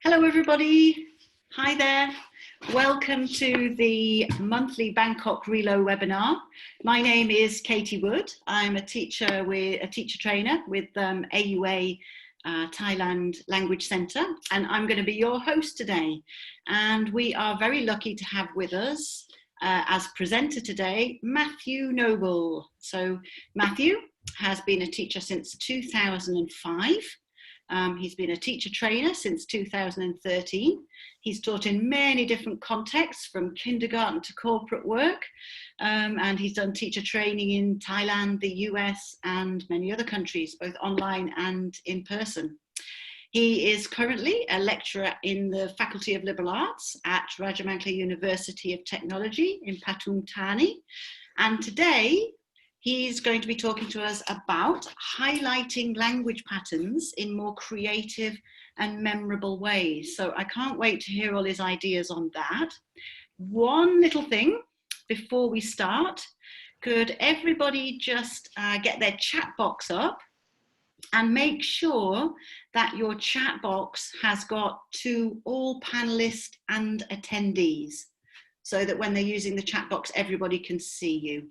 Hello everybody, hi there. Welcome to the monthly Bangkok RELO webinar. My name is Katie Wood. I'm a teacher trainer with AUA Thailand Language Centre, and I'm going to be your host today. And we are very lucky to have with us as presenter today, Matthew Noble. So Matthew has been a teacher since 2005. He's been a teacher trainer since 2013. He's taught in many different contexts, from kindergarten to corporate work, and he's done teacher training in Thailand, the US, and many other countries, both online and in person. He is currently a lecturer in the Faculty of Liberal Arts at Rajamangla University of Technology in Pathum Thani, and today he's going to be talking to us about highlighting language patterns in more creative and memorable ways. So I can't wait to hear all his ideas on that. One little thing before we start, could everybody just get their chat box up and make sure that your chat box has got to all panelists and attendees, so that when they're using the chat box, everybody can see you.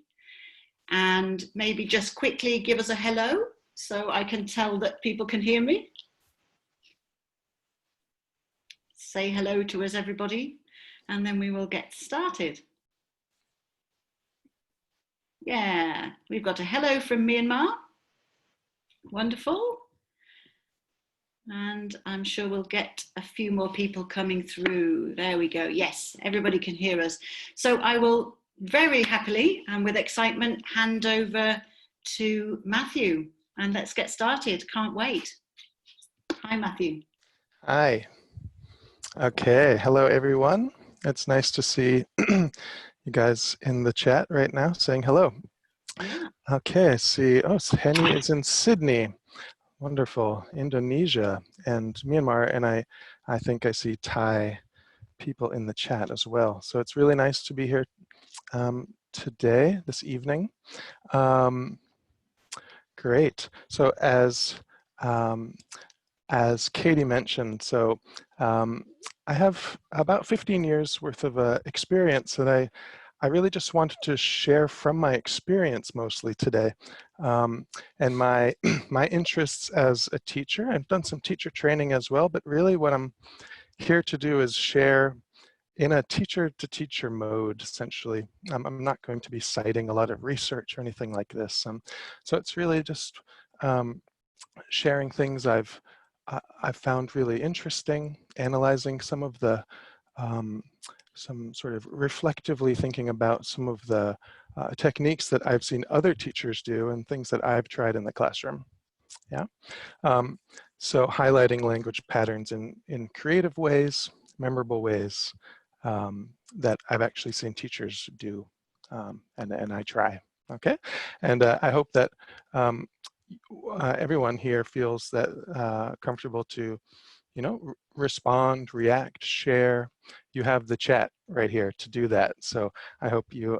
And maybe just quickly give us a hello so I can tell that people can hear me. Say hello to us, everybody, and then we will get started. Yeah, we've got a hello from Myanmar. Wonderful. And I'm sure we'll get a few more people coming through. There we go. Yes, everybody can hear us. So I will very happily and with excitement hand over to Matthew, and let's get started. Can't wait. Hi, Matthew. Hi. Okay, hello everyone. It's nice to see you guys in the chat right now saying hello. Yeah. Okay, I see. Oh, Henny is in Sydney. Wonderful. Indonesia and Myanmar, and I think I see Thai people in the chat as well. So it's really nice to be here today, this evening. Great. So as Katie mentioned, so I have about 15 years worth of experience, and I really just wanted to share from my experience mostly today, and my my interests as a teacher. I've done some teacher training as well, but really what I'm here to do is share in a teacher-to-teacher mode, essentially. I'm not going to be citing a lot of research or anything like this. So it's really just sharing things I've found really interesting, analyzing some of the, some sort of reflectively thinking about some of the techniques that I've seen other teachers do and things that I've tried in the classroom. Yeah. So highlighting language patterns in creative ways, memorable ways that I've actually seen teachers do, and I try. Okay. And I hope that everyone here feels that comfortable to, respond, react, share. You have the chat right here to do that. So I hope you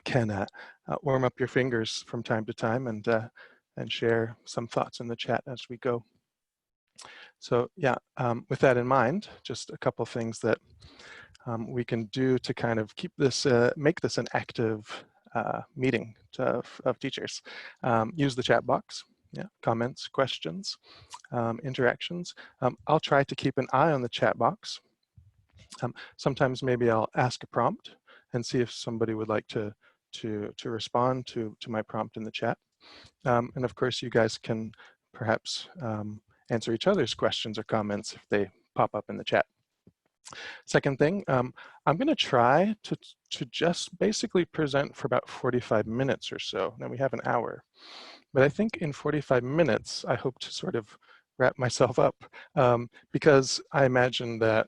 can warm up your fingers from time to time and share some thoughts in the chat as we go. So yeah, with that in mind, just a couple things that we can do to kind of keep this, make this an active meeting of teachers. Use the chat box, yeah, comments, questions, interactions. I'll try to keep an eye on the chat box. Sometimes maybe I'll ask a prompt and see if somebody would like to respond to my prompt in the chat. And of course, you guys can perhaps answer each other's questions or comments if they pop up in the chat. Second thing, I'm going to try to just basically present for about 45 minutes or so. Now we have an hour, but I think in 45 minutes, I hope to sort of wrap myself up because I imagine that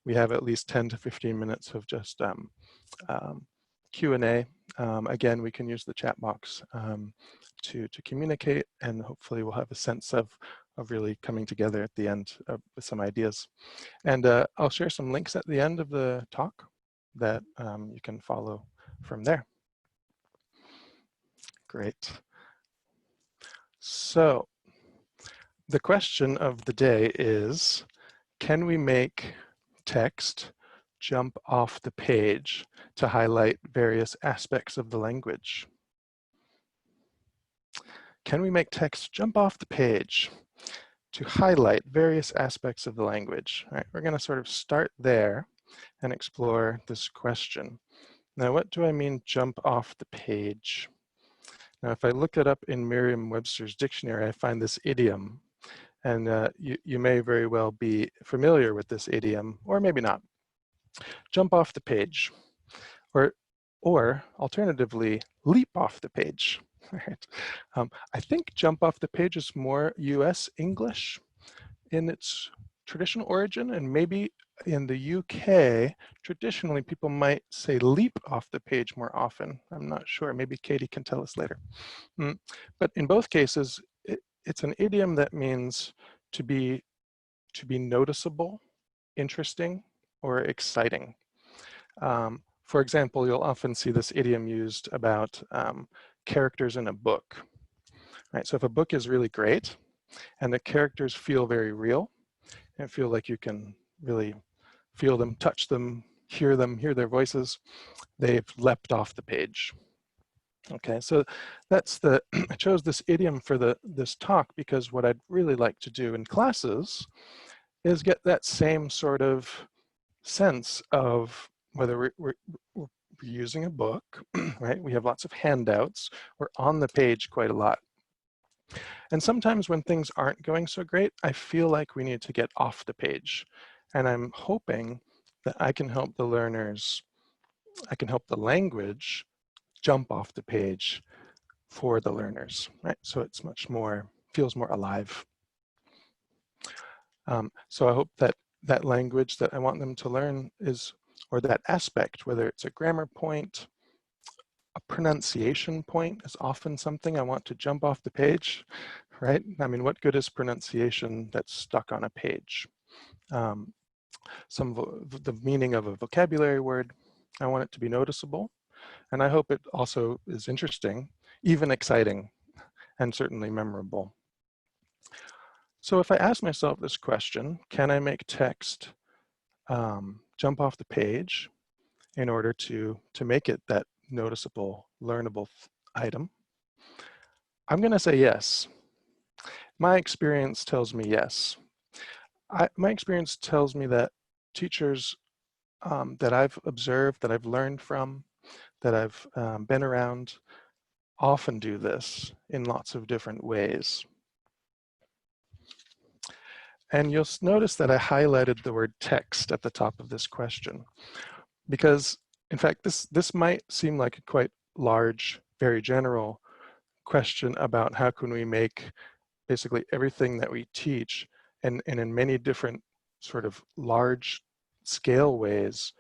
we have at least 10 to 15 minutes of just Q&A. Again, we can use the chat box to communicate, and hopefully we'll have a sense of really coming together at the end with some ideas. And I'll share some links at the end of the talk that you can follow from there. Great. So the question of the day is, can we make text jump off the page to highlight various aspects of the language? Can we make text jump off the page to highlight various aspects of the language? All right, we're going to sort of start there and explore this question. Now, what do I mean jump off the page? Now, if I look it up in Merriam-Webster's dictionary, I find this idiom. And you may very well be familiar with this idiom, or maybe not. Jump off the page, or alternatively, leap off the page. Right? I think jump off the page is more US English in its traditional origin, and maybe in the UK, traditionally people might say leap off the page more often. I'm not sure, maybe Katie can tell us later. But in both cases, it's an idiom that means to be noticeable, interesting, or exciting. For example, you'll often see this idiom used about characters in a book. Right? So if a book is really great and the characters feel very real and feel like you can really feel them, touch them, hear their voices, they've leapt off the page. Okay, so that's I chose this idiom for this talk because what I'd really like to do in classes is get that same sort of sense of whether we're using a book, right? We have lots of handouts. We're on the page quite a lot. And sometimes when things aren't going so great, I feel like we need to get off the page. And I'm hoping that I can help the learners, I can help the language jump off the page for the learners, right? So it's much more, feels more alive. So I hope that that language that I want them to learn is, or that aspect, whether it's a grammar point, a pronunciation point is often something I want to jump off the page, right? I mean, what good is pronunciation that's stuck on a page? The meaning of a vocabulary word, I want it to be noticeable. And I hope it also is interesting, even exciting, and certainly memorable. So if I ask myself this question, can I make text jump off the page in order to make it that noticeable, learnable item? I'm going to say yes. My experience tells me yes. My experience tells me that teachers that I've observed, that I've learned from, that I've been around, often do this in lots of different ways. And you'll notice that I highlighted the word text at the top of this question, because in fact, this might seem like a quite large, very general question about how can we make basically everything that we teach and in many different sort of large scale ways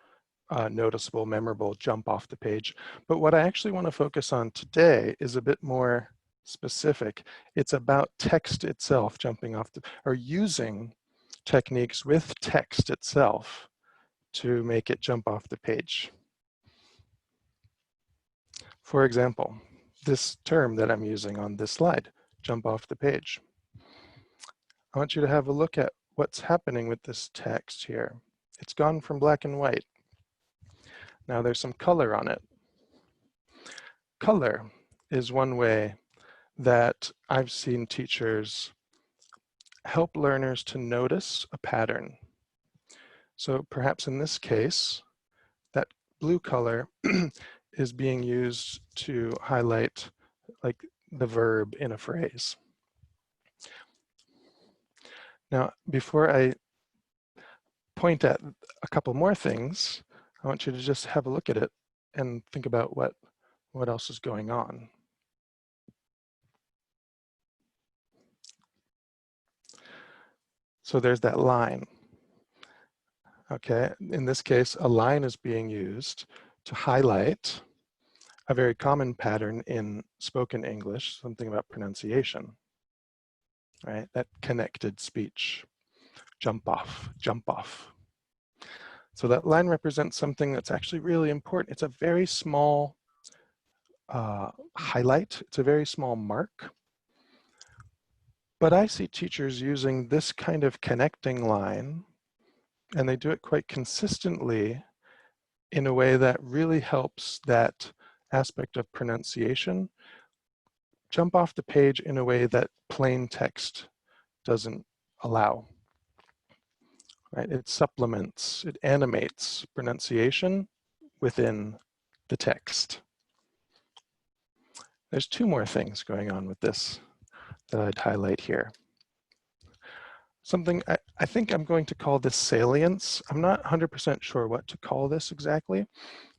noticeable, memorable, jump off the page. But what I actually want to focus on today is a bit more specific. It's about text itself jumping off or using techniques with text itself to make it jump off the page. For example, this term that I'm using on this slide, jump off the page. I want you to have a look at what's happening with this text here. It's gone from black and white. Now there's some color on it. Color is one way that I've seen teachers help learners to notice a pattern. So perhaps in this case, that blue color is being used to highlight like the verb in a phrase. Now, before I point at a couple more things, I want you to just have a look at it and think about what else is going on. So there's that line. Okay, in this case, a line is being used to highlight a very common pattern in spoken English, something about pronunciation, right? That connected speech, jump off, jump off. So that line represents something that's actually really important. It's a very small highlight. It's a very small mark. But I see teachers using this kind of connecting line, and they do it quite consistently in a way that really helps that aspect of pronunciation jump off the page in a way that plain text doesn't allow. Right? It supplements, it animates pronunciation within the text. There's two more things going on with this that I'd highlight here. Something I think I'm going to call this salience. I'm not 100% sure what to call this exactly,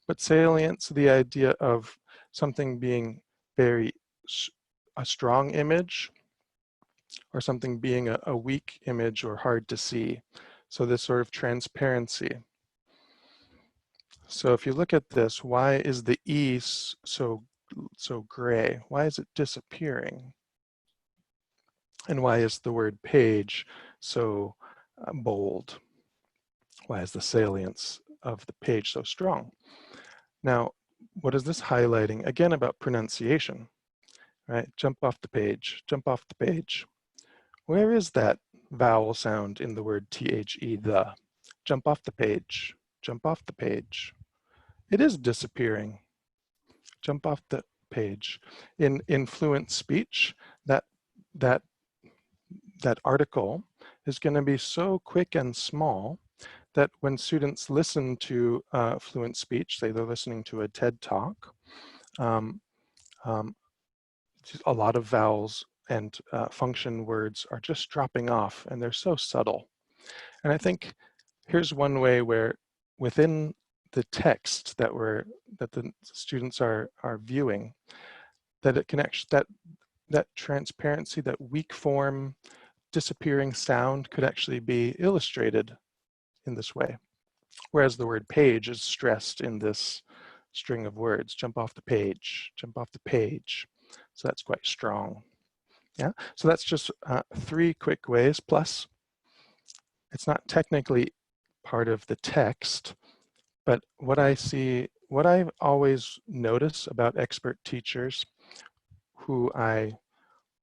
but salience, the idea of something being very a strong image or something being a weak image or hard to see. So this sort of transparency. So if you look at this, why is the E so gray? Why is it disappearing? And why is the word page so bold? Why is the salience of the page so strong? Now, what is this highlighting? Again, about pronunciation, right? Jump off the page, jump off the page. Where is that vowel sound in the word the, the? Jump off the page, jump off the page. It is disappearing. Jump off the page. In fluent speech, that article is going to be so quick and small that when students listen to fluent speech, say they're listening to a TED Talk, a lot of vowels and function words are just dropping off, and they're so subtle. And I think here's one way where within the text that the students are viewing, that it can actually, that transparency, that weak form, disappearing sound could actually be illustrated in this way. Whereas the word page is stressed in this string of words, jump off the page, jump off the page. So that's quite strong. Yeah, so that's just 3 quick ways, plus it's not technically part of the text, but what I always notice about expert teachers who I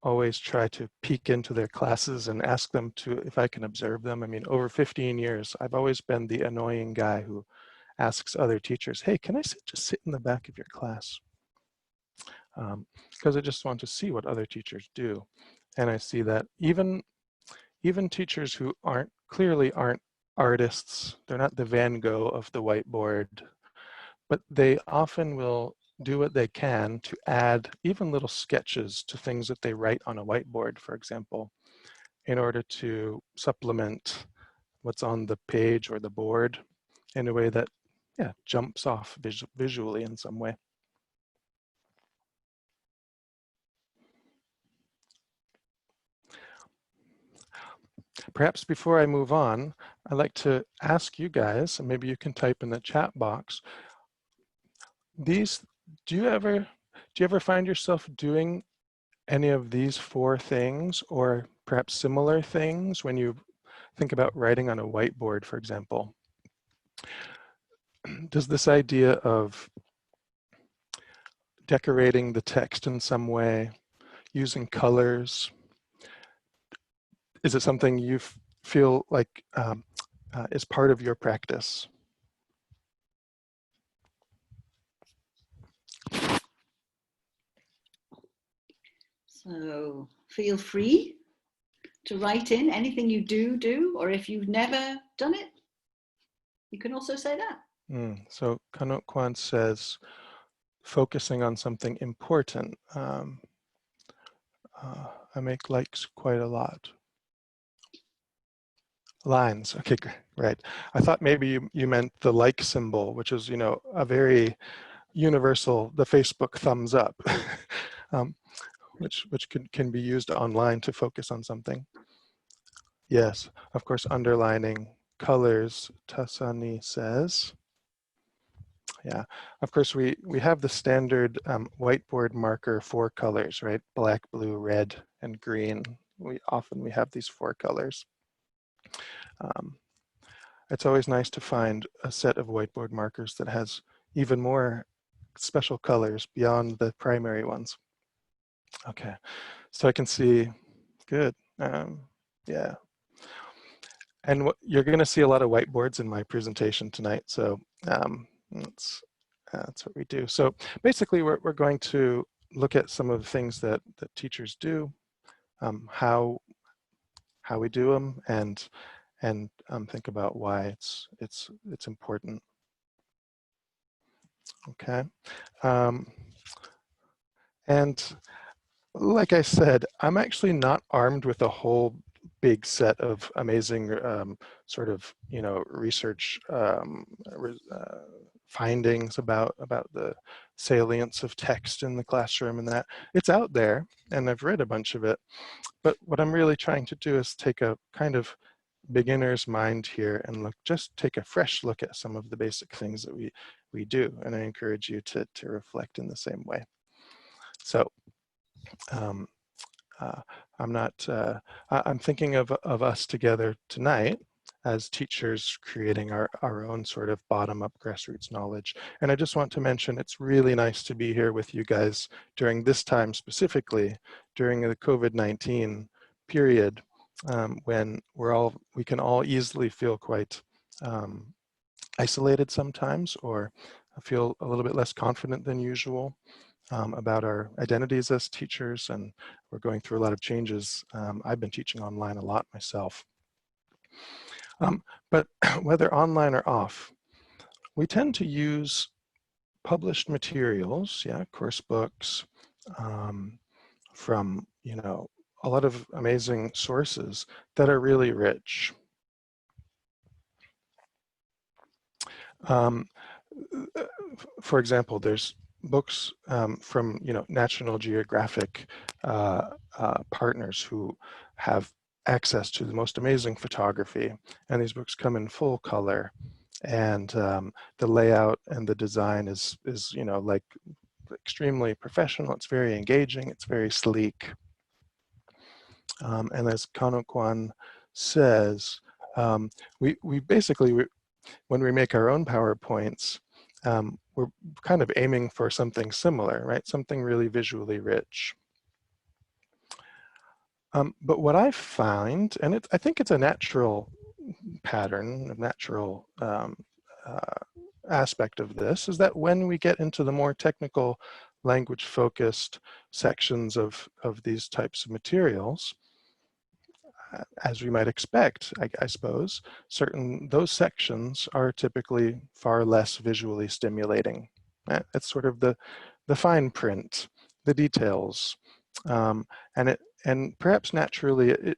always try to peek into their classes and ask them if I can observe them. I mean, over 15 years, I've always been the annoying guy who asks other teachers, hey, can I just sit in the back of your class? Because I just want to see what other teachers do. And I see that even teachers who clearly aren't artists, they're not the Van Gogh of the whiteboard, but they often will do what they can to add even little sketches to things that they write on a whiteboard, for example, in order to supplement what's on the page or the board in a way that, yeah, jumps off visually in some way. Perhaps before I move on, I'd like to ask you guys, and maybe you can type in the chat box, do you ever find yourself doing any of these 4 things or perhaps similar things when you think about writing on a whiteboard, for example? Does this idea of decorating the text in some way, using colors, is it something you feel like is part of your practice? So feel free to write in anything you do, or if you've never done it, you can also say that. So Kanok Kwan says, focusing on something important. I make likes quite a lot. Lines, okay, right. I thought maybe you meant the like symbol, which is, a very universal, the Facebook thumbs up, which can be used online to focus on something. Yes, of course, underlining colors, Tasani says. Yeah, of course, we have the standard whiteboard marker 4 colors, right? Black, blue, red, and green. We have these 4 colors. It's always nice to find a set of whiteboard markers that has even more special colors beyond the primary ones. Okay, so I can see, good. Yeah. And you're going to see a lot of whiteboards in my presentation tonight. So that's what we do. So basically, we're going to look at some of the things that teachers do, how we do them, and think about why it's important. Okay. And like I said, I'm actually not armed with a whole big set of amazing sort of, research findings about the salience of text in the classroom and that. It's out there, and I've read a bunch of it. But what I'm really trying to do is take a kind of beginner's mind here and just take a fresh look at some of the basic things that we do. And I encourage you to reflect in the same way. So I'm thinking of us together tonight as teachers creating our own sort of bottom-up grassroots knowledge. And I just want to mention it's really nice to be here with you guys during this time specifically, during the COVID-19 period, when we can all easily feel quite isolated sometimes, or feel a little bit less confident than usual about our identities as teachers, and we're going through a lot of changes. I've been teaching online a lot myself. But whether online or off, we tend to use published materials, course books, from, a lot of amazing sources that are really rich. For example, there's books from National Geographic partners who have access to the most amazing photography, and these books come in full color, and the layout and the design is like extremely professional. It's very engaging. It's very sleek. And as Kano Kwan says, we basically, when we make our own PowerPoints, we're kind of aiming for something similar, right? Something really visually rich. But what I find, and I think it's a natural pattern, a natural aspect of this, is that when we get into the more technical, language-focused sections of these types of materials, as we might expect, I suppose, those sections are typically far less visually stimulating. It's sort of the fine print, the details, and perhaps naturally,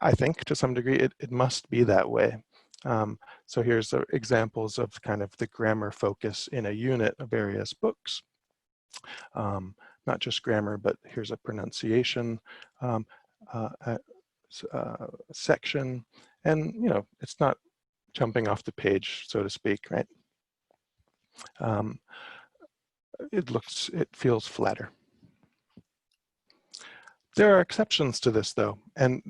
I think to some degree it must be that way. So here's examples of kind of the grammar focus in a unit of various books. Not just grammar, but here's a pronunciation section, and it's not jumping off the page, so to speak, right? It feels flatter. There are exceptions to this, though, and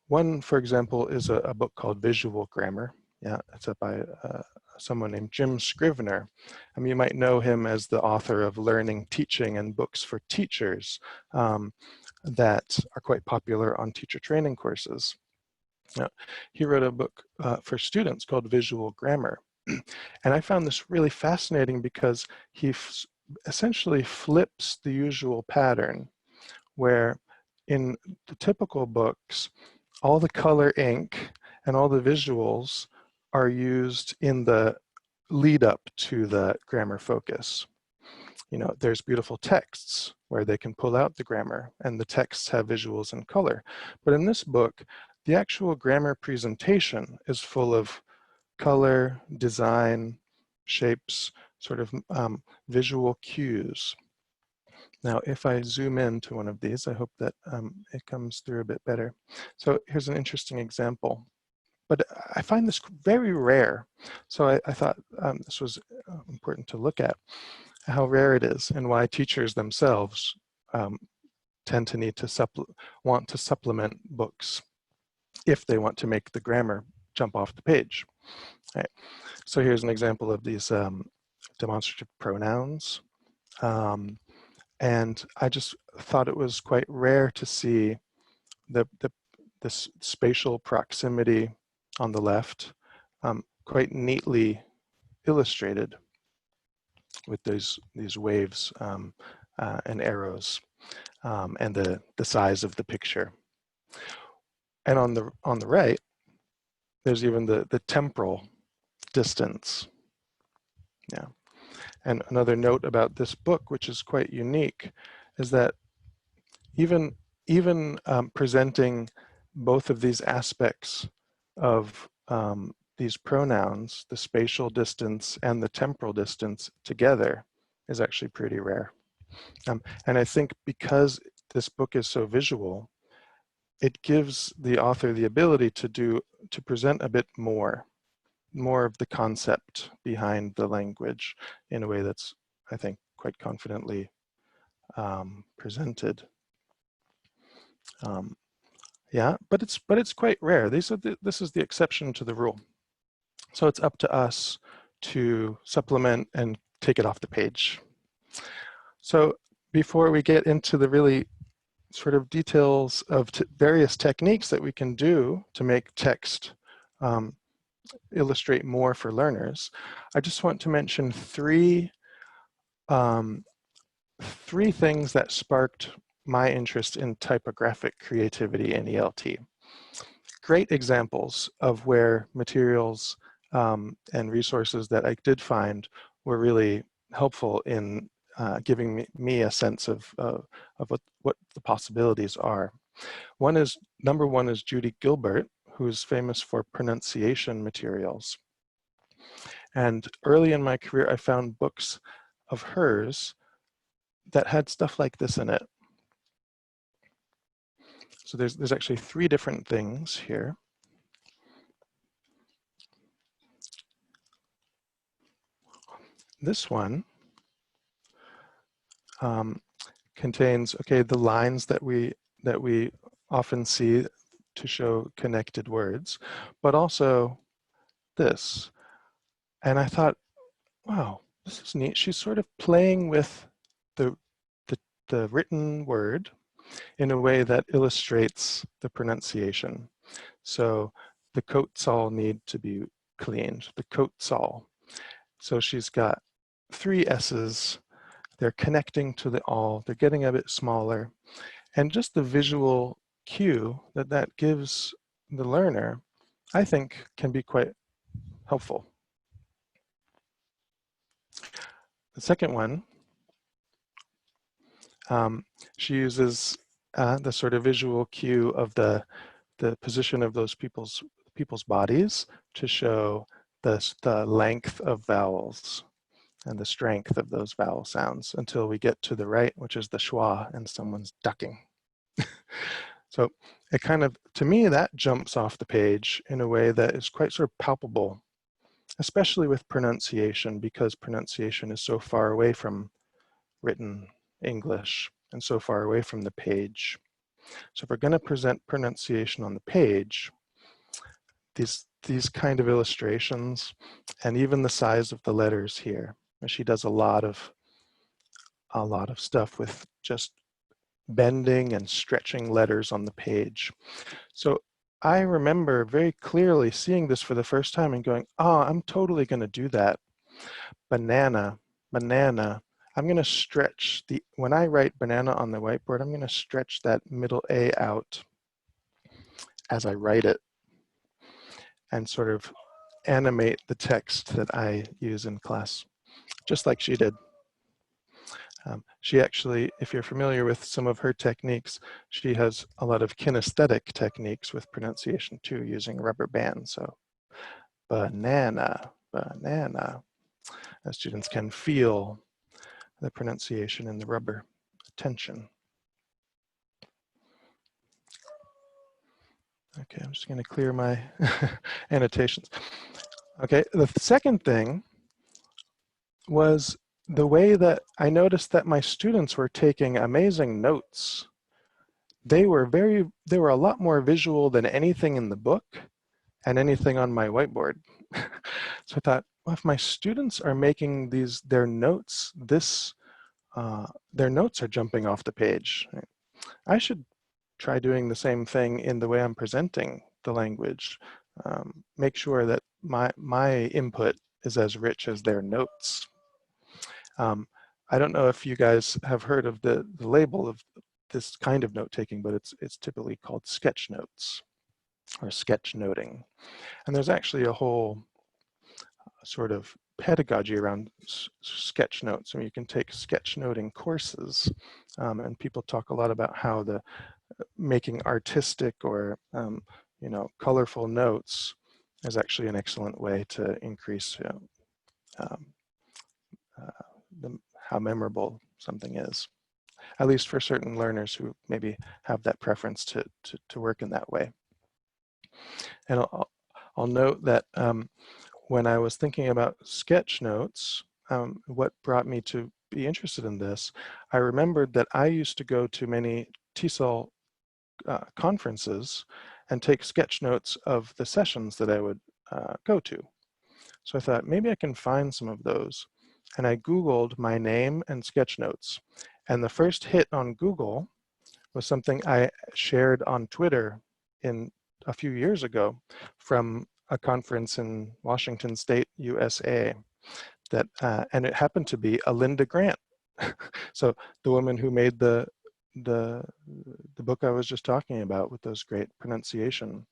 one, for example, is a book called Visual Grammar. It's by someone named Jim Scrivener. You might know him as the author of Learning, Teaching, and Books for Teachers that are quite popular on teacher training courses. He wrote a book for students called Visual Grammar. And I found this really fascinating because he essentially flips the usual pattern, where in the typical books, all the color ink and all the visuals are used in the lead up to the grammar focus. There's beautiful texts where they can pull out the grammar, and the texts have visuals and color. But in this book, the actual grammar presentation is full of color, design, shapes, sort of visual cues. Now, if I zoom in to one of these, I hope that it comes through a bit better. So here's an interesting example. But I find this very rare. So I thought this was important to look at how rare it is, and why teachers themselves tend to need to want to supplement books if they want to make the grammar jump off the page. All right. So here's an example of these demonstrative pronouns. And I just thought it was quite rare to see this spatial proximity on the left quite neatly illustrated with these waves and arrows and the size of the picture. And on the right, there's even the temporal distance. Yeah. And another note about this book, which is quite unique, is that even presenting both of these aspects of these pronouns, the spatial distance and the temporal distance together, is actually pretty rare. And I think because this book is so visual, it gives the author the ability to present a bit more of the concept behind the language in a way that's, I think, quite confidently presented. Yeah, but it's quite rare. This is the exception to the rule. So it's up to us to supplement and take it off the page. So before we get into the really sort of details of various techniques that we can do to make text illustrate more for learners, I just want to mention three things that sparked my interest in typographic creativity in ELT. Great examples of where materials and resources that I did find were really helpful in giving me a sense of what the possibilities are. Number one is Judy Gilbert, who's famous for pronunciation materials. And early in my career, I found books of hers that had stuff like this in it. So there's actually three different things here. This one contains, okay, the lines that we often see to show connected words, but also this. And I thought, wow, this is neat. She's sort of playing with the written word in a way that illustrates the pronunciation. So the coats all need to be cleaned, the coats all. So she's got three S's, they're connecting to the all, they're getting a bit smaller. And just the visual cue that gives the learner, I think, can be quite helpful. The second one, she uses the sort of visual cue of the position of those people's bodies to show the length of vowels and the strength of those vowel sounds until we get to the right, which is the schwa, and someone's ducking. So it kind of, to me, that jumps off the page in a way that is quite sort of palpable, especially with pronunciation, because pronunciation is so far away from written English and so far away from the page. So if we're going to present pronunciation on the page, these kind of illustrations, and even the size of the letters here, she does a lot of stuff with just bending and stretching letters on the page. So I remember very clearly seeing this for the first time and going, oh, I'm totally going to do that. Banana, banana. I'm going to stretch when I write banana on the whiteboard, I'm going to stretch that middle A out as I write it and sort of animate the text that I use in class, just like she did. She actually, if you're familiar with some of her techniques, she has a lot of kinesthetic techniques with pronunciation too, using rubber bands. So banana, banana. And students can feel the pronunciation in the rubber tension. Okay, I'm just going to clear my annotations. Okay, the second thing was the way that I noticed that my students were taking amazing notes. They were a lot more visual than anything in the book and anything on my whiteboard. So I thought, well, if my students are making their notes this their notes are jumping off the page. I should try doing the same thing in the way I'm presenting the language. Make sure that my input is as rich as their notes. I don't know if you guys have heard of the label of this kind of note-taking, but it's typically called sketch notes or sketch noting. And there's actually a whole sort of pedagogy around sketch notes. I mean, you can take sketch noting courses, and people talk a lot about how the making artistic or you know, colorful notes is actually an excellent way to increase um, how memorable something is, at least for certain learners who maybe have that preference to work in that way. And I'll note that when I was thinking about sketch notes, what brought me to be interested in this, I remembered that I used to go to many TESOL conferences and take sketch notes of the sessions that I would go to. So I thought maybe I can find some of those. And I Googled my name and sketch notes. And the first hit on Google was something I shared on Twitter in a few years ago from a conference in Washington State, USA. That and it happened to be a Linda Grant. So the woman who made the book I was just talking about with those great pronunciation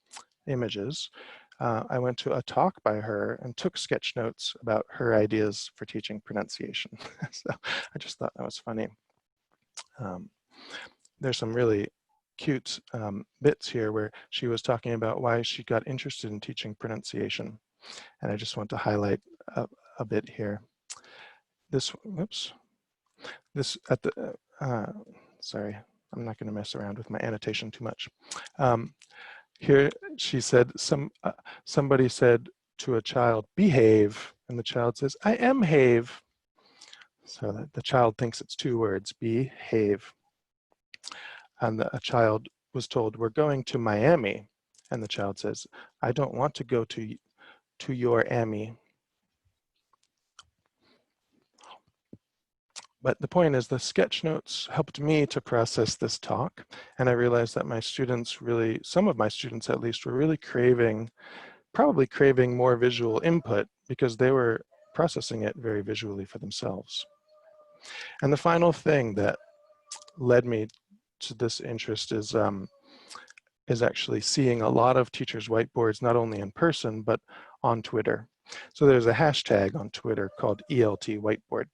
images. I went to a talk by her and took sketch notes about her ideas for teaching pronunciation. So I just thought that was funny. There's some really cute bits here where she was talking about why she got interested in teaching pronunciation. And I just want to highlight a bit here. This, whoops, this at the, sorry, I'm not going to mess around with my annotation too much. Here she said, somebody said to a child, behave, and the child says, I am have. So that the child thinks it's two words, behave. And a child was told, we're going to Miami. And the child says, I don't want to go to your Amy. But the point is the sketch notes helped me to process this talk. And I realized that my students really, some of my students at least, were really probably craving more visual input because they were processing it very visually for themselves. And the final thing that led me to this interest is actually seeing a lot of teachers' whiteboards, not only in person, but on Twitter. So there's a hashtag on Twitter called ELT Whiteboard.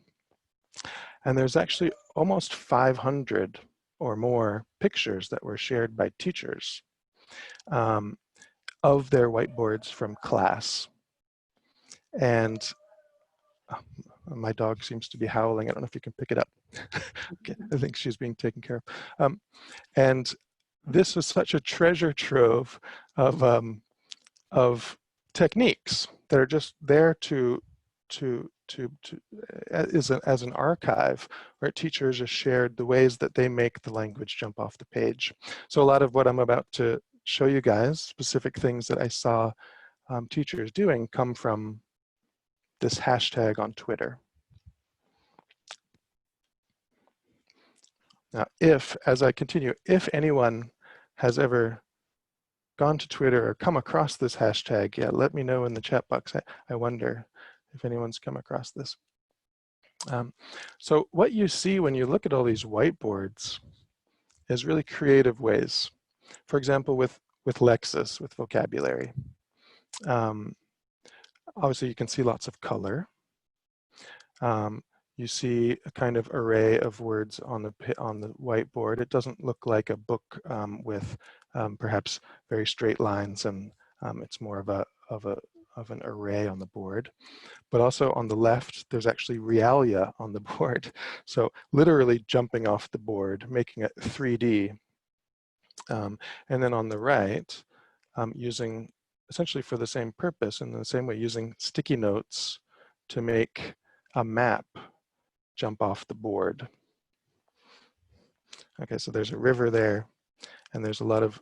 And there's actually almost 500 or more pictures that were shared by teachers of their whiteboards from class. And my dog seems to be howling. I don't know if you can pick it up. Okay, I think she's being taken care of. And this was such a treasure trove of techniques that are just there as an archive where teachers just shared the ways that they make the language jump off the page. So a lot of what I'm about to show you guys, specific things that I saw teachers doing, come from this hashtag on Twitter. Now, as I continue, if anyone has ever gone to Twitter or come across this hashtag, yeah, let me know in the chat box. I wonder if anyone's come across this. So what you see when you look at all these whiteboards is really creative ways. For example, with Lexis, with vocabulary. Obviously, you can see lots of color. You see a kind of array of words on the whiteboard. It doesn't look like a book with perhaps very straight lines, and it's more of an array on the board. But also on the left, there's actually realia on the board. So literally jumping off the board, making it 3D. And then on the right, using essentially for the same purpose, in the same way, using sticky notes to make a map jump off the board. Okay, so there's a river there, and there's a lot of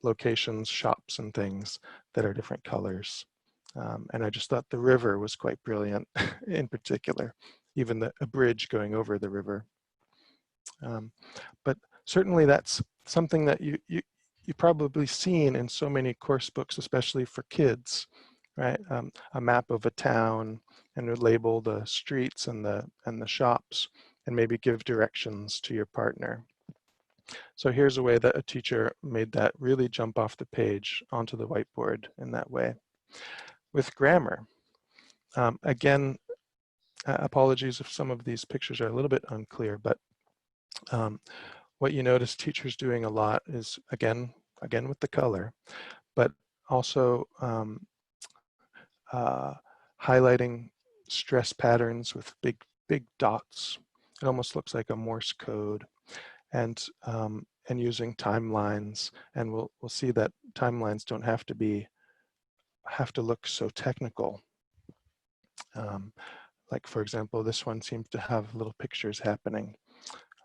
locations, shops, and things that are different colors. And I just thought the river was quite brilliant in particular, even a bridge going over the river. But certainly that's something that you've probably seen in so many course books, especially for kids, right? A map of a town, and would label the streets and the shops, and maybe give directions to your partner. So here's a way that a teacher made that really jump off the page onto the whiteboard in that way. With grammar, again, apologies if some of these pictures are a little bit unclear, but what you notice teachers doing a lot is, again with the color, but also highlighting stress patterns with big dots. It almost looks like a Morse code, and using timelines. And we'll see that timelines don't have to look so technical. Like for example, this one seems to have little pictures happening.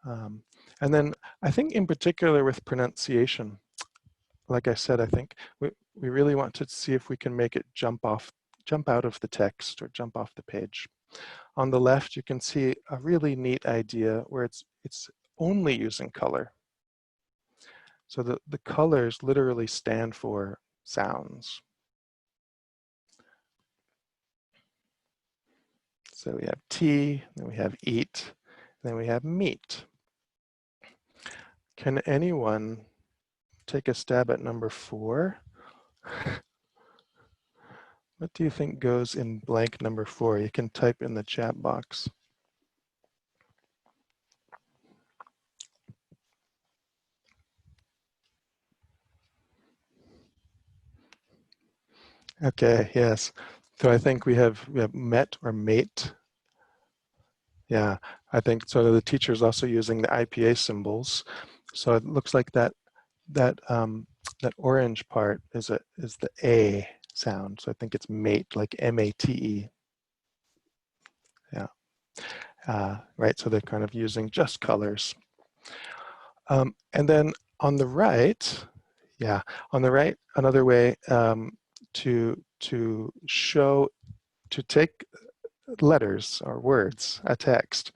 And then I think in particular with pronunciation, like I said, I think we really want to see if we can make it jump out of the text or jump off the page. On the left, you can see a really neat idea where it's only using color. So the colors literally stand for sounds. So we have tea, then we have eat, then we have meat. Can anyone take a stab at number 4? What do you think goes in blank number 4? You can type in the chat box. Okay, yes. So I think we have met or mate. Yeah, I think so. The teacher's also using the IPA symbols. So it looks like that orange part is the A sound. So I think it's mate, like M-A-T-E. Yeah. Right, so they're kind of using just colors. And then on the right, another way to take letters or words, a text,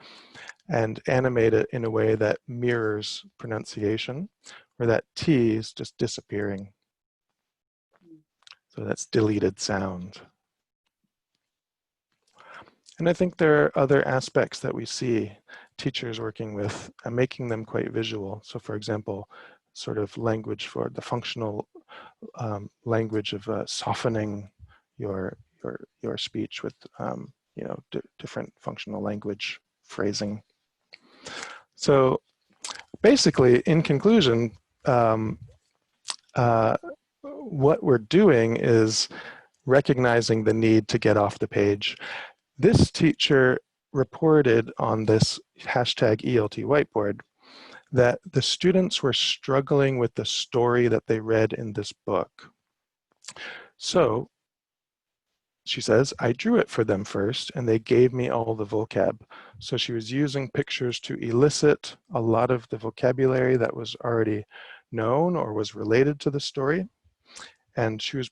and animate it in a way that mirrors pronunciation, where that T is just disappearing. So that's deleted sound. And I think there are other aspects that we see teachers working with and making them quite visual. So for example, sort of language for the functional language of softening your speech with different functional language phrasing. So basically, in conclusion, what we're doing is recognizing the need to get off the page. This teacher reported on this hashtag ELT whiteboard that the students were struggling with the story that they read in this book. So she says, I drew it for them first and they gave me all the vocab. So she was using pictures to elicit a lot of the vocabulary that was already known or was related to the story. And she was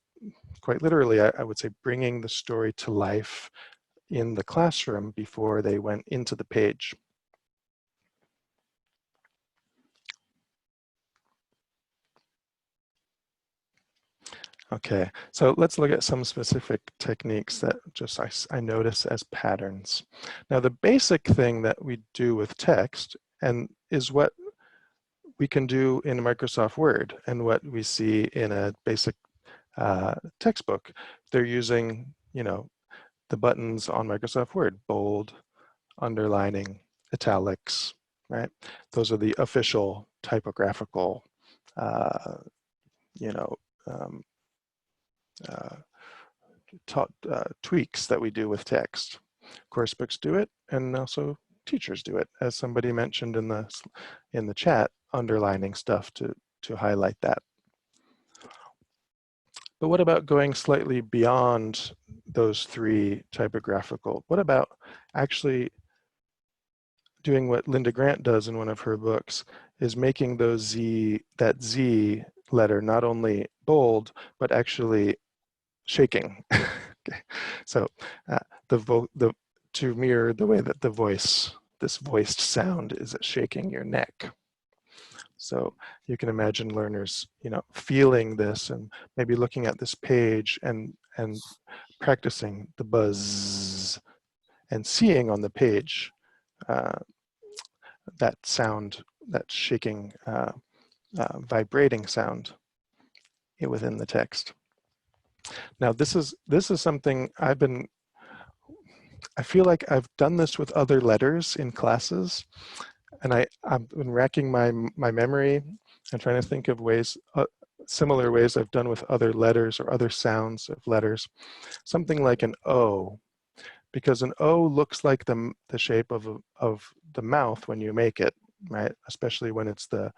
quite literally, I would say, bringing the story to life in the classroom before they went into the page. Okay, so let's look at some specific techniques that I notice as patterns. Now, the basic thing that we do with text and is what we can do in Microsoft Word and what we see in a basic textbook. They're using, the buttons on Microsoft Word, bold, underlining, italics, right? Those are the official typographical, tweaks that we do with text. Course books do it, and also teachers do it, as somebody mentioned in the chat, underlining stuff to highlight that. But what about going slightly beyond those 3 typographical? What about actually doing what Linda Grant does in one of her books, is making that Z letter not only bold, but actually shaking. Okay. So to mirror the way that the voice this voiced sound is shaking your neck. So you can imagine learners, feeling this and maybe looking at this page and practicing the buzz and seeing on the page that sound, that shaking, vibrating sound within the text. Now this is something I feel like I've done this with other letters in classes, and I've been racking my memory and trying to think of ways, similar ways I've done with other letters or other sounds of letters. Something like an O, because an O looks like the shape of the mouth when you make it, right? Especially when it's the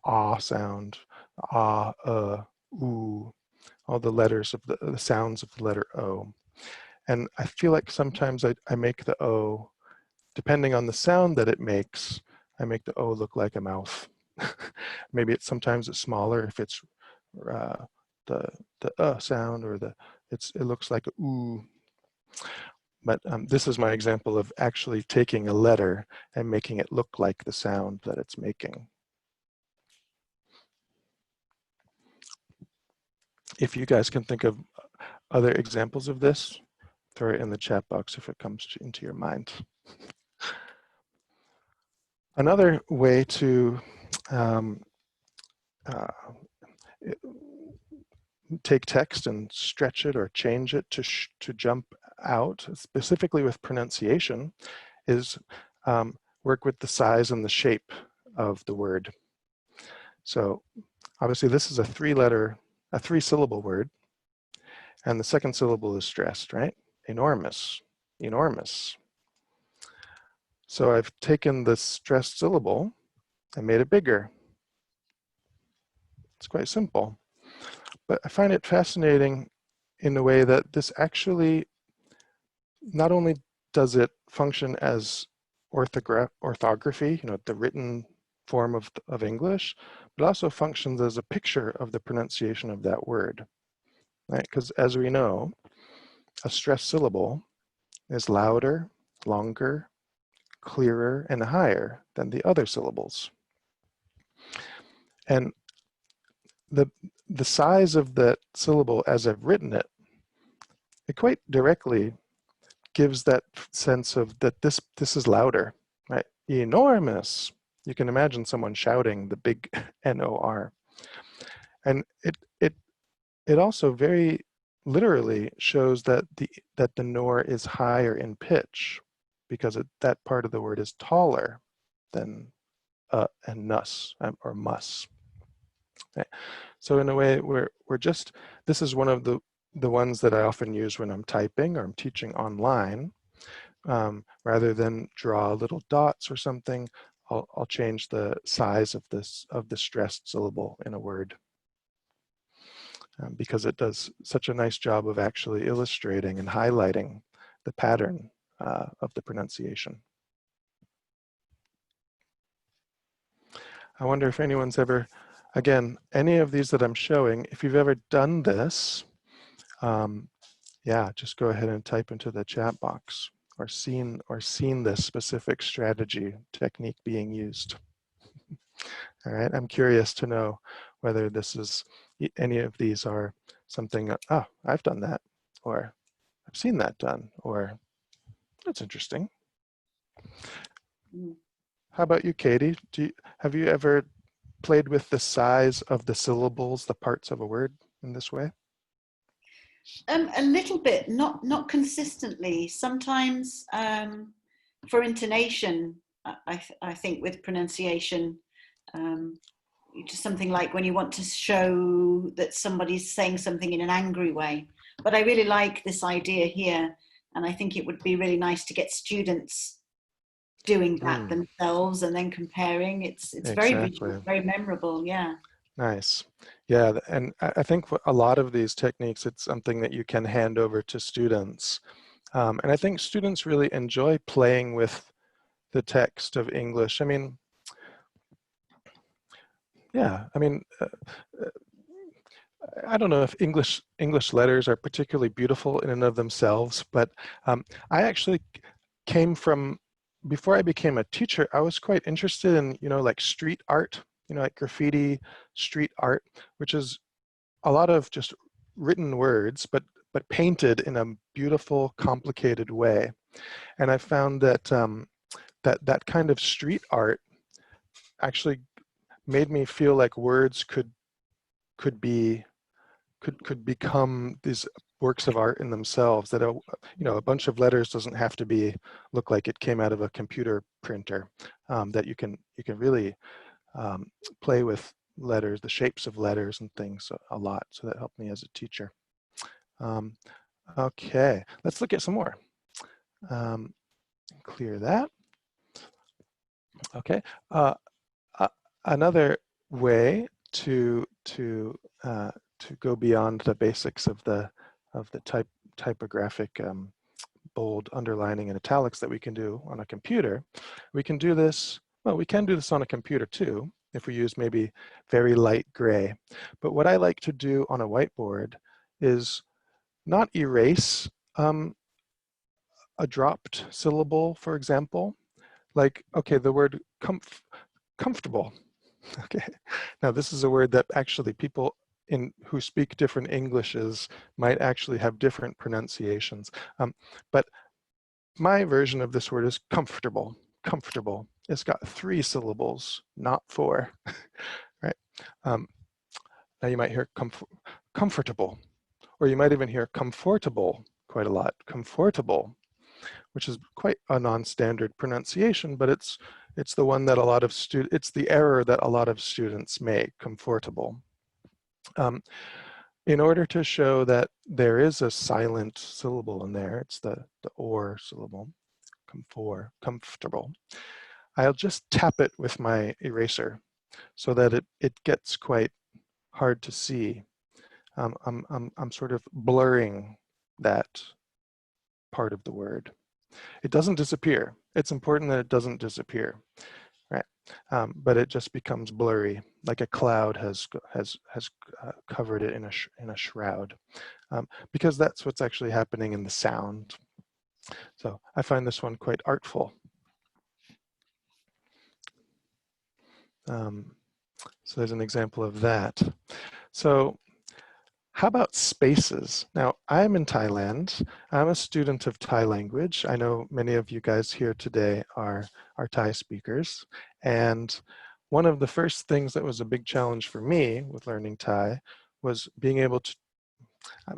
ah sound, ah, ooh, all the letters of the sounds of the letter O. And I feel like sometimes I make the O, depending on the sound that it makes, I make the O look like a mouth. Maybe sometimes it's smaller if it's the sound, or it looks like a ooh. But this is my example of actually taking a letter and making it look like the sound that it's making. If you guys can think of other examples of this, throw it in the chat box if it comes into your mind. Another way to take text and stretch it or change it to jump out, specifically with pronunciation, is work with the size and the shape of the word. So obviously this is a three-syllable word, and the second syllable is stressed, right? Enormous, enormous. So I've taken the stressed syllable and made it bigger. It's quite simple. But I find it fascinating in the way that this actually, not only does it function as orthography, the written form of English, but also functions as a picture of the pronunciation of that word, right? Because as we know, a stressed syllable is louder, longer, clearer, and higher than the other syllables. And the size of that syllable as I've written it, it quite directly gives that sense of that this is louder, right? Enormous. You can imagine someone shouting the big N-O-R. And it also very literally shows that the nor is higher in pitch, because that part of the word is taller than and nus or mus. Okay. So in a way, this is one of the ones that I often use when I'm typing or I'm teaching online. Rather than draw little dots or something, I'll change the size of the stressed syllable in a word, because it does such a nice job of actually illustrating and highlighting the pattern of the pronunciation. I wonder if anyone's ever, again, any of these that I'm showing, if you've ever done this, yeah, just go ahead and type into the chat box, or seen this specific strategy technique being used. All right, I'm curious to know whether any of these are something, oh, I've done that, or I've seen that done, or that's interesting. How about you, Katie? Have you ever played with the size of the syllables, the parts of a word in this way? A little bit, not consistently. Sometimes for intonation, I think with pronunciation, just something like when you want to show that somebody's saying something in an angry way. But I really like this idea here, and I think it would be really nice to get students doing that themselves and then comparing. It's very visual, very memorable. Yeah. Nice. Yeah, and I think a lot of these techniques, it's something that you can hand over to students. And I think students really enjoy playing with the text of English. I mean, yeah, I mean, I don't know if English letters are particularly beautiful in and of themselves, but I actually came from before I became a teacher, I was quite interested in, like street art, like graffiti, street art, which is a lot of just written words, but painted in a beautiful, complicated way. And I found that that kind of street art actually made me feel like words could become these works of art in themselves. That a bunch of letters doesn't have to look like it came out of a computer printer. That you can really play with letters, the shapes of letters and things a lot. So that helped me as a teacher. Okay, let's look at some more. Clear that. Okay, another way to go beyond the basics of the typographic bold, underlining, and italics that we can do on a computer. We can do this. Well, we can do this on a computer too, if we use maybe very light gray. But what I like to do on a whiteboard is not erase a dropped syllable, for example. Like, okay, the word comfortable. Okay, now this is a word that actually people who speak different Englishes might actually have different pronunciations. But my version of this word is comfortable. Comfortable. It's got 3 syllables, not 4. Right? Now you might hear comfortable, or you might even hear comfortable quite a lot. Comfortable, which is quite a non-standard pronunciation, but it's the one that it's the error that a lot of students make, comfortable. In order to show that there is a silent syllable in there, it's the or syllable, comfortable, I'll just tap it with my eraser so that it gets quite hard to see. I'm sort of blurring that part of the word. It doesn't disappear. It's important that it doesn't disappear, right? But it just becomes blurry, like a cloud has covered it in a shroud, because that's what's actually happening in the sound. So I find this one quite artful. So there's an example of that. So how about spaces? Now, I'm in Thailand. I'm a student of Thai language. I know many of you guys here today are Thai speakers. And one of the first things that was a big challenge for me with learning Thai was being able to,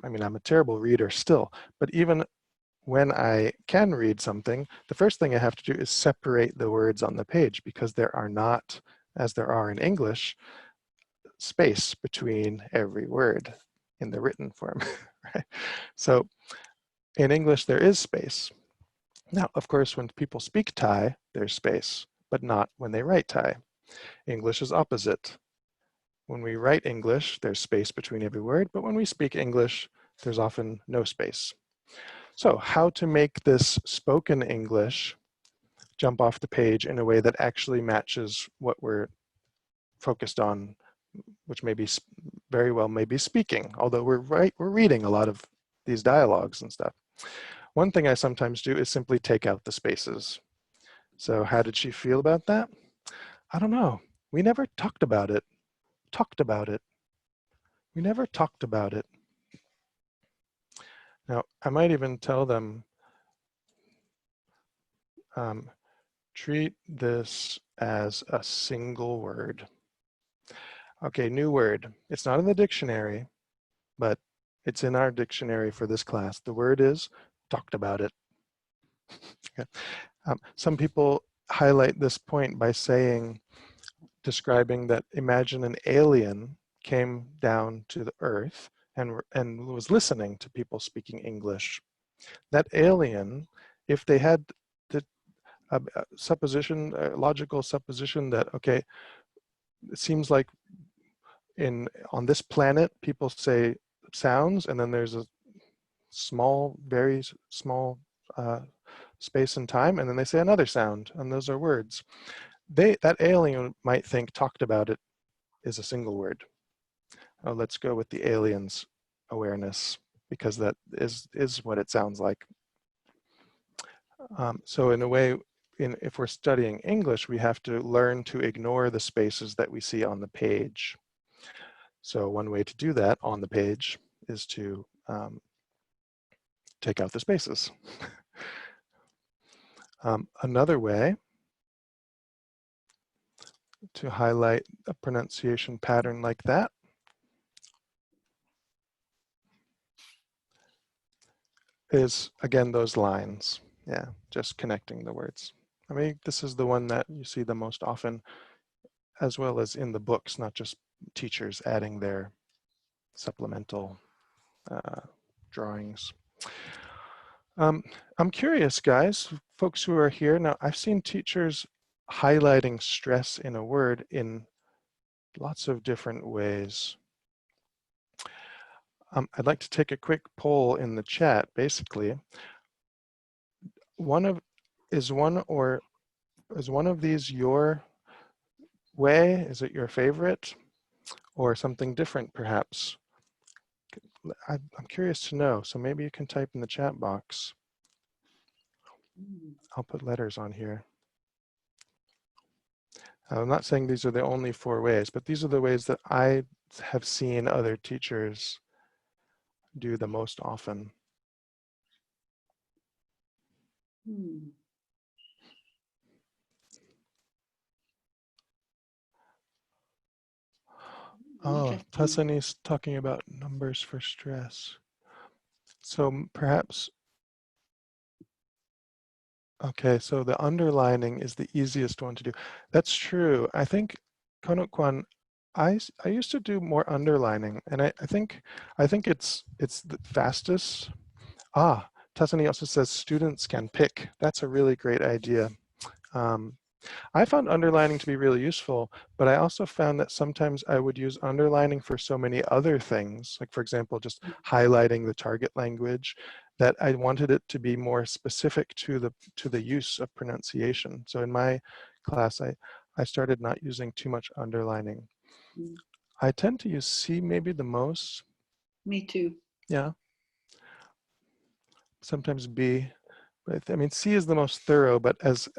I mean, I'm a terrible reader still, but even when I can read something, the first thing I have to do is separate the words on the page, because there are not, as there are in English, space between every word in the written form. Right? So in English, there is space. Now, of course, when people speak Thai, there's space, but not when they write Thai. English is opposite. When we write English, there's space between every word, but when we speak English, there's often no space. So how to make this spoken English jump off the page in a way that actually matches what we're focused on, which may be very well may be speaking, although we're reading a lot of these dialogues and stuff. One thing I sometimes do is simply take out the spaces. So how did she feel about that? I don't know. We never talked about it. Talked about it. We never talked about it. Now, I might even tell them, treat this as a single word. Okay, new word. It's not in the dictionary, but it's in our dictionary for this class. The word is talked about it. Okay. Some people highlight this point by saying, describing that imagine an alien came down to the earth and was listening to people speaking English. That alien, if they had the supposition, logical supposition that, okay, it seems like on this planet, people say sounds, and then there's a small, very small space and time, and then they say another sound, and those are words. That alien might think talked about it is a single word. Oh, let's go with the alien's awareness, because that is what it sounds like. So in a way, if we're studying English, we have to learn to ignore the spaces that we see on the page. So one way to do that on the page is to take out the spaces. Another way to highlight a pronunciation pattern like that is, again, those lines. Yeah, just connecting the words. I mean, this is the one that you see the most often, as well as in the books, not just teachers adding their supplemental drawings. I'm curious, guys, folks who are here. Now, I've seen teachers highlighting stress in a word in lots of different ways. I'd like to take a quick poll in the chat. Basically, is one of these your way? Is it your favorite, or something different perhaps? I'm curious to know, so maybe you can type in the chat box. I'll put letters on here. I'm not saying these are the only 4 ways, but these are the ways that I have seen other teachers do the most often. Oh, Tassani's talking about numbers for stress. So perhaps, okay, so the underlining is the easiest one to do. That's true. I think, Konokwan, I used to do more underlining, and I think it's the fastest. Ah, Tassani also says students can pick. That's a really great idea. I found underlining to be really useful, but I also found that sometimes I would use underlining for so many other things, like for example, just highlighting the target language, that I wanted it to be more specific to the use of pronunciation. So in my class, I started not using too much underlining. I tend to use C maybe the most. Me too. Yeah. Sometimes B. But I mean, C is the most thorough, but as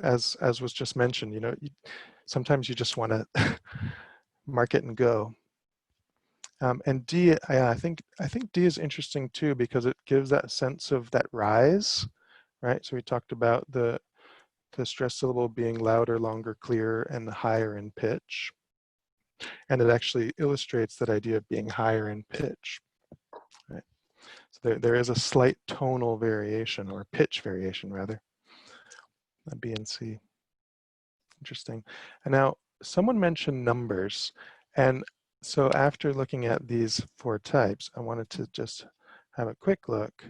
was just mentioned, you know, sometimes you just want to mark it and go. And D, I think D is interesting too, because it gives that sense of that rise, right? So we talked about the stress syllable being louder, longer, clearer, and higher in pitch. And it actually illustrates that idea of being higher in pitch, right? So there is a slight tonal variation, or pitch variation rather, B and C. Interesting. And now someone mentioned numbers. And so after looking at these 4 types, I wanted to just have a quick look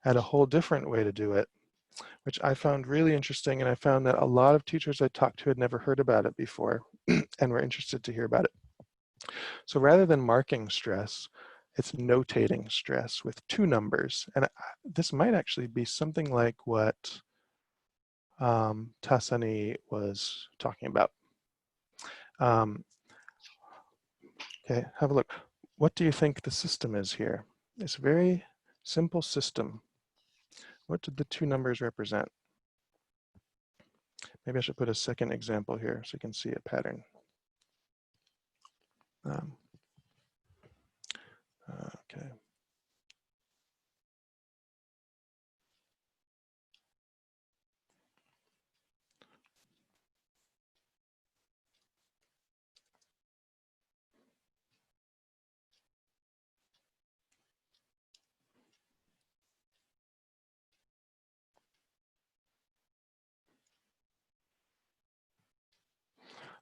at a whole different way to do it, which I found really interesting. And I found that a lot of teachers I talked to had never heard about it before and were interested to hear about it. So rather than marking stress, it's notating stress with 2 numbers. And this might actually be something like what Tassani was talking about. Okay, have a look. What do you think the system is here? It's a very simple system. What did the 2 numbers represent? Maybe I should put a second example here so you can see a pattern. Okay.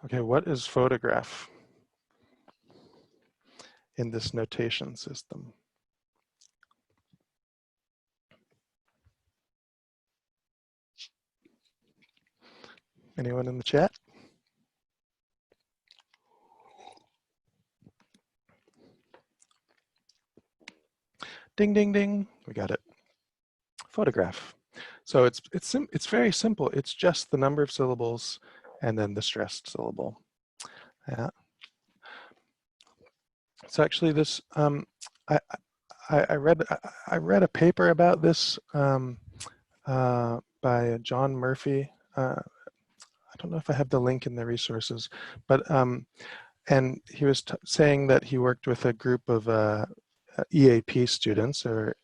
Okay, what is photograph in this notation system? Anyone in the chat? Ding, ding, ding, we got it. Photograph. So it's very simple. It's just the number of syllables and then the stressed syllable. Yeah. So actually this, I read a paper about this by John Murphy I don't know if I have the link in the resources, but and he was saying that he worked with a group of EAP students, or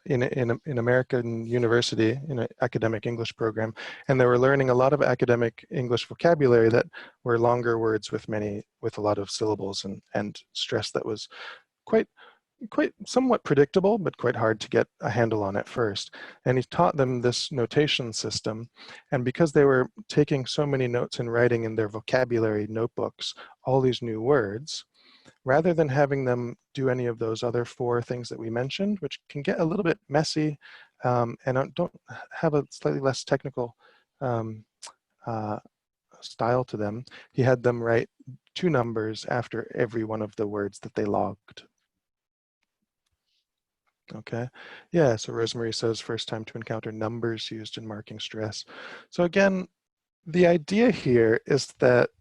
in American university, in an academic English program, and they were learning a lot of academic English vocabulary that were longer words with a lot of syllables and stress that was quite somewhat predictable, but quite hard to get a handle on at first. And he taught them this notation system. And because they were taking so many notes and writing in their vocabulary notebooks all these new words, rather than having them do any of those other 4 things that we mentioned, which can get a little bit messy and don't have a slightly less technical style to them, he had them write 2 numbers after every one of the words that they logged. Okay, yeah, so Rosemary says first time to encounter numbers used in marking stress. So again, the idea here is that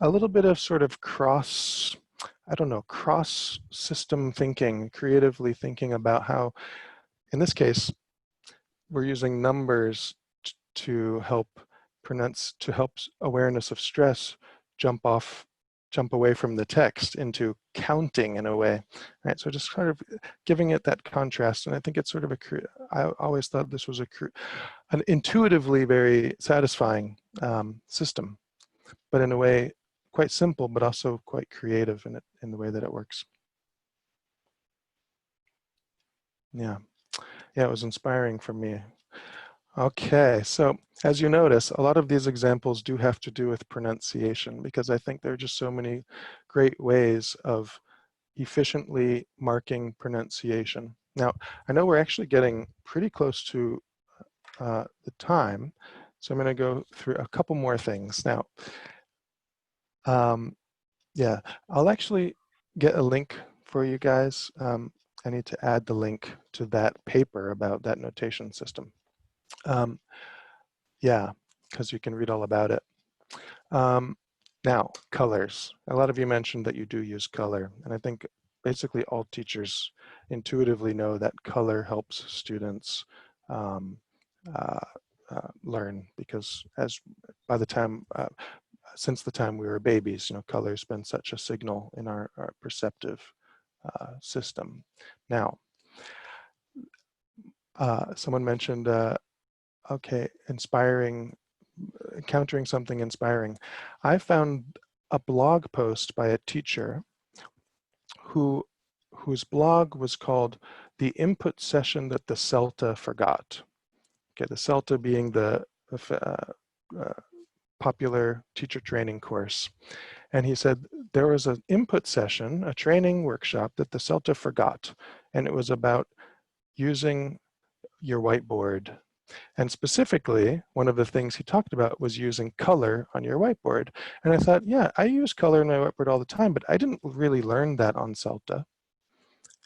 a little bit of sort of cross system thinking, creatively thinking about how, in this case, we're using numbers to help awareness of stress jump away from the text into counting in a way, right? So just kind of giving it that contrast. And I think it's sort of I always thought this was an intuitively very satisfying system, but in a way quite simple, but also quite creative in the way that it works. Yeah, it was inspiring for me. Okay, so as you notice, a lot of these examples do have to do with pronunciation, because I think there are just so many great ways of efficiently marking pronunciation. Now, I know we're actually getting pretty close to the time, so I'm going to go through a couple more things. Now, yeah, I'll actually get a link for you guys. I need to add the link to that paper about that notation system. Yeah, because you can read all about it. Now, colors. A lot of you mentioned that you do use color, and I think basically all teachers intuitively know that color helps students learn, because since the time we were babies, color's been such a signal in our perceptive system. Now, someone mentioned, okay, encountering something inspiring. I found a blog post by a teacher whose blog was called "The Input Session That the CELTA Forgot." Okay, the CELTA being the popular teacher training course. And he said there was an input session, a training workshop that the CELTA forgot, and it was about using your whiteboard. And specifically, one of the things he talked about was using color on your whiteboard. And I thought, yeah, I use color in my whiteboard all the time, but I didn't really learn that on CELTA.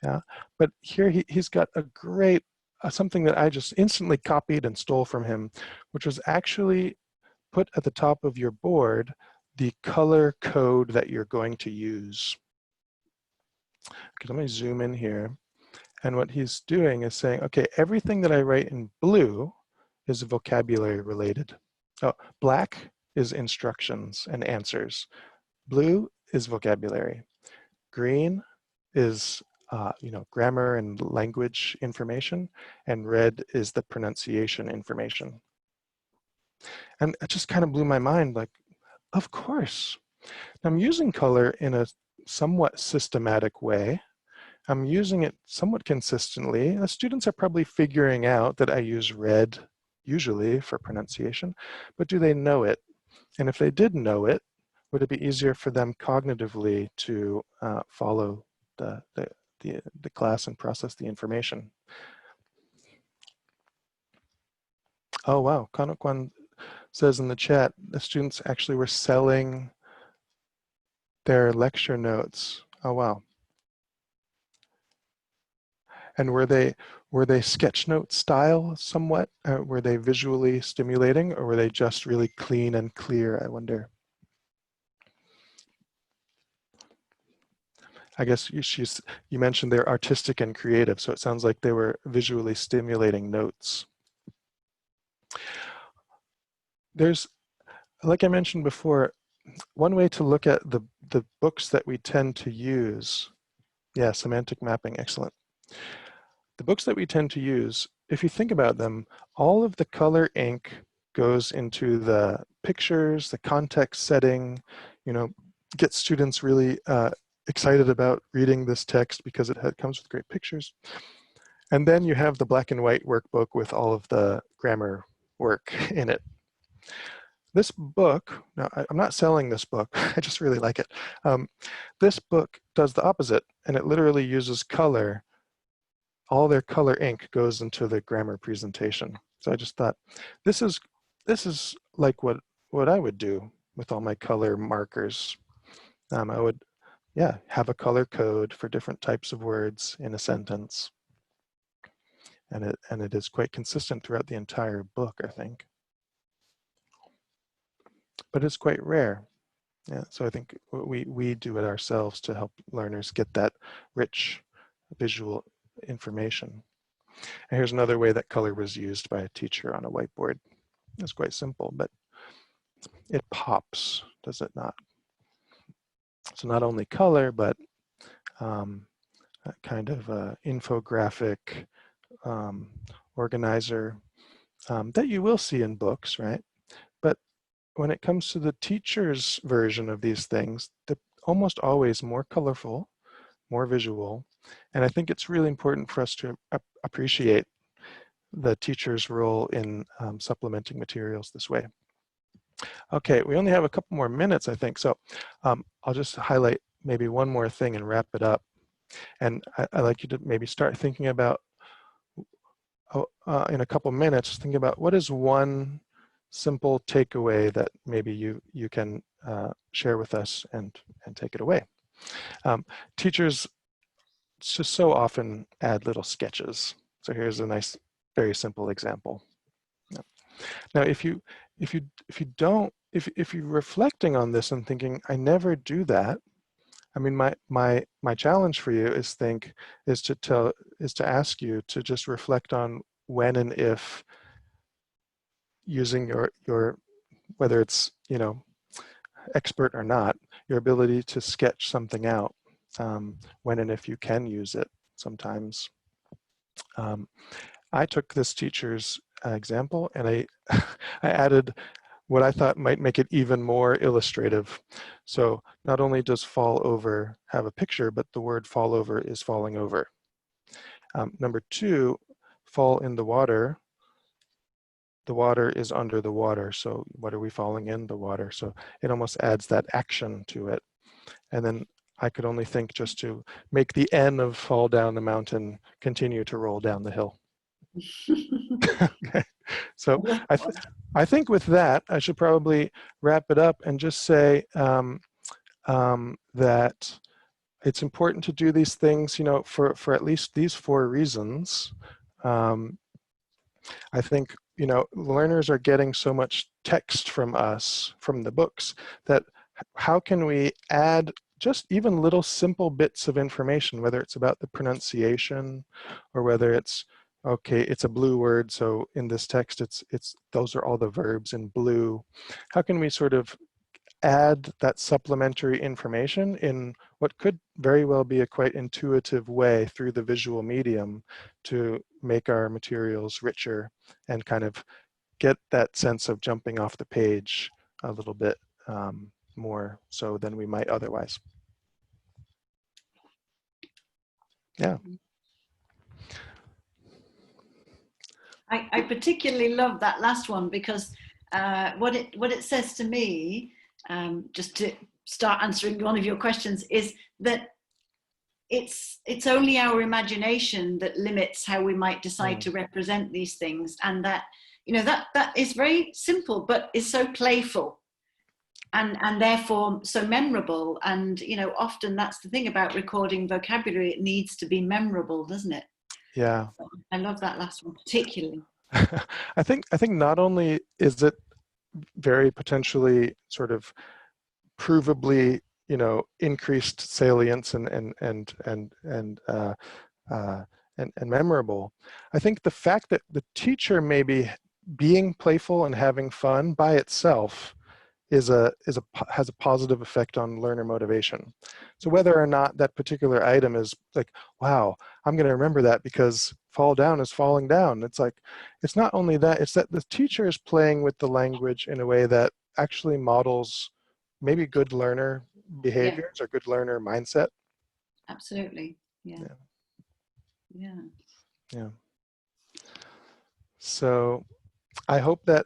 Yeah, but here he's got a great, something that I just instantly copied and stole from him, which was actually put at the top of your board the color code that you're going to use. Okay, let me zoom in here. And what he's doing is saying, okay, everything that I write in blue is vocabulary related. Oh, black is instructions and answers. Blue is vocabulary. Green is grammar and language information, and red is the pronunciation information. And it just kind of blew my mind, like, of course. I'm using color in a somewhat systematic way. I'm using it somewhat consistently. The students are probably figuring out that I use red usually for pronunciation, but do they know it? And if they did know it, would it be easier for them cognitively to follow the class and process the information? Oh wow, Kanokwan says in the chat, the students actually were selling their lecture notes. Oh wow. And were they sketch note style somewhat? Were they visually stimulating, or were they just really clean and clear, I wonder? I guess you mentioned they're artistic and creative, so it sounds like they were visually stimulating notes. there's, like I mentioned before, one way to look at the books that we tend to use. Yeah, semantic mapping, excellent. The books that we tend to use, if you think about them, all of the color ink goes into the pictures, the context setting, you know, get students really excited about reading this text because it comes with great pictures. And then you have the black and white workbook with all of the grammar work in it. This book, now I'm not selling this book, I just really like it. This book does the opposite, and it literally uses color. All their color ink goes into the grammar presentation. So I just thought, this is like what I would do with all my color markers. I would, yeah, have a color code for different types of words in a sentence. And it is quite consistent throughout the entire book, I think. But it's quite rare. Yeah, so I think we do it ourselves to help learners get that rich visual information. And here's another way that color was used by a teacher on a whiteboard. It's quite simple, but it pops, does it not? So not only color, but a kind of infographic organizer that you will see in books, right? But when it comes to the teacher's version of these things, they're almost always more colorful, more visual. And I think it's really important for us to appreciate the teacher's role in supplementing materials this way. Okay, we only have a couple more minutes, I think. So I'll just highlight maybe one more thing and wrap it up. And I'd like you to maybe start thinking about, in a couple minutes, think about what is one simple takeaway that maybe you can share with us and take it away. Teachers just so often add little sketches. So here's a nice, very simple example. Now, if you're reflecting on this and thinking, I never do that, I mean, my challenge for you is to ask you to just reflect on when and if using your whether it's, you know, expert or not, your ability to sketch something out, when and if you can use it sometimes. I took this teacher's example and I added what I thought might make it even more illustrative. So not only does fall over have a picture, but the word fall over is falling over. Number two, fall in the water. The water is under the water. So what are we falling in? The water. So it almost adds that action to it. And then I could only think just to make the N of fall down the mountain continue to roll down the hill. Okay. So I think with that, I should probably wrap it up and just say that it's important to do these things, you know, for at least these 4 reasons. I think, you know, learners are getting so much text from us, from the books, that how can we add just even little simple bits of information, whether it's about the pronunciation or whether it's, okay, it's a blue word, so in this text, those are all the verbs in blue. How can we sort of add that supplementary information in what could very well be a quite intuitive way through the visual medium to make our materials richer and kind of get that sense of jumping off the page a little bit more so than we might otherwise. Yeah. I particularly love that last one because what it says to me, just to start answering one of your questions, is that it's only our imagination that limits how we might decide to represent these things, and that, you know, that is very simple but is so playful and therefore so memorable. And, you know, often that's the thing about recording vocabulary, it needs to be memorable, doesn't it? Yeah. So I love that last one particularly. I think not only is it very potentially sort of provably, you know, increased salience and memorable, I think the fact that the teacher maybe being playful and having fun by itself has a positive effect on learner motivation. So whether or not that particular item is like, wow, I'm going to remember that because fall down is falling down. It's like, it's not only that, it's that the teacher is playing with the language in a way that actually models maybe good learner behaviors or good learner mindset. Absolutely. Yeah. Yeah. So I hope that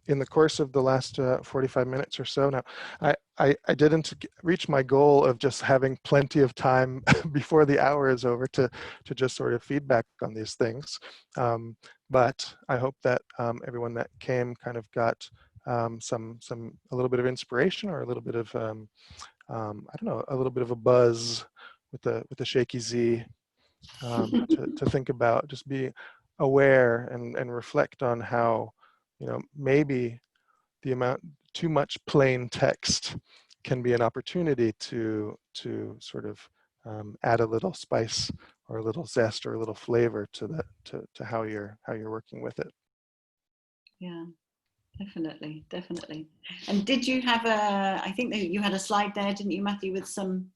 in the course of the last 45 minutes or so, now I didn't reach my goal of just having plenty of time before the hour is over to just sort of feedback on these things. But I hope that everyone that came kind of got a little bit of inspiration or a little bit of I don't know, a little bit of a buzz with the shaky Z to think about, just be aware and reflect on how, you know, maybe too much plain text can be an opportunity to sort of add a little spice or a little zest or a little flavor to how you're working with it. Yeah, definitely. And did you have I think that you had a slide there, didn't you, Matthew, with some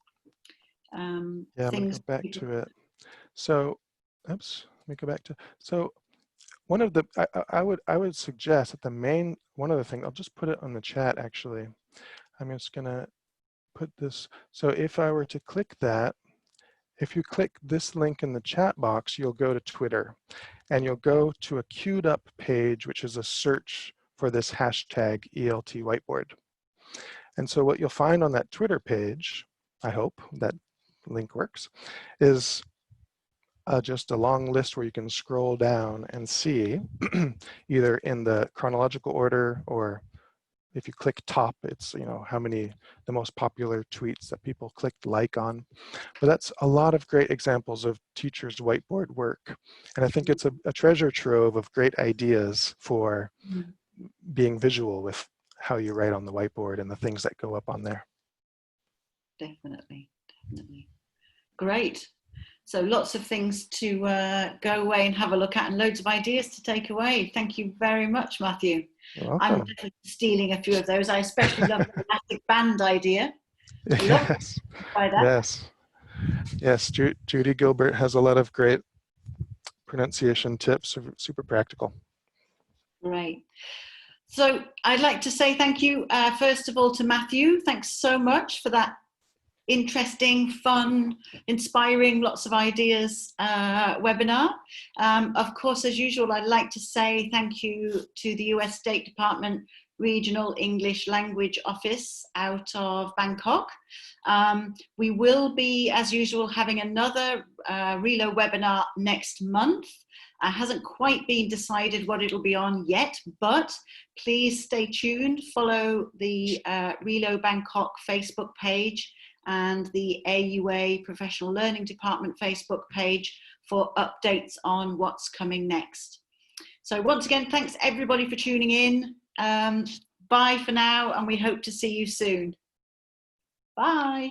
yeah, I'm gonna things? go back to it. So, oops, let me go back to, so one of the, I would suggest that one of the things, I'll just put it on the chat actually. I'm just gonna put this, so if I were to click that, if you click this link in the chat box, you'll go to Twitter and you'll go to a queued up page, which is a search for this hashtag ELT whiteboard. And so what you'll find on that Twitter page, I hope that link works, is just a long list where you can scroll down and see either in the chronological order, or if you click top, it's, you know, how many, the most popular tweets that people clicked like on. But that's a lot of great examples of teachers' whiteboard work. And I think it's a treasure trove of great ideas for being visual with how you write on the whiteboard and the things that go up on there. Definitely. Great. So lots of things to go away and have a look at, and loads of ideas to take away. Thank you very much, Matthew. You're welcome. I'm definitely stealing a few of those. I especially love the elastic band idea. Yes. Try that. Yes. Judy Gilbert has a lot of great pronunciation tips, super practical. Great. So I'd like to say thank you, first of all, to Matthew. Thanks so much for that interesting, fun, inspiring, lots of ideas webinar. Of course, as usual, I'd like to say thank you to the US State Department Regional English Language Office out of Bangkok. We will be, as usual, having another RELO webinar next month. Hasn't quite been decided what it'll be on yet, but please stay tuned. Follow the RELO Bangkok Facebook page and the AUA Professional Learning Department Facebook page for updates on what's coming next. So once again, thanks everybody for tuning in. Bye for now, and we hope to see you soon. Bye.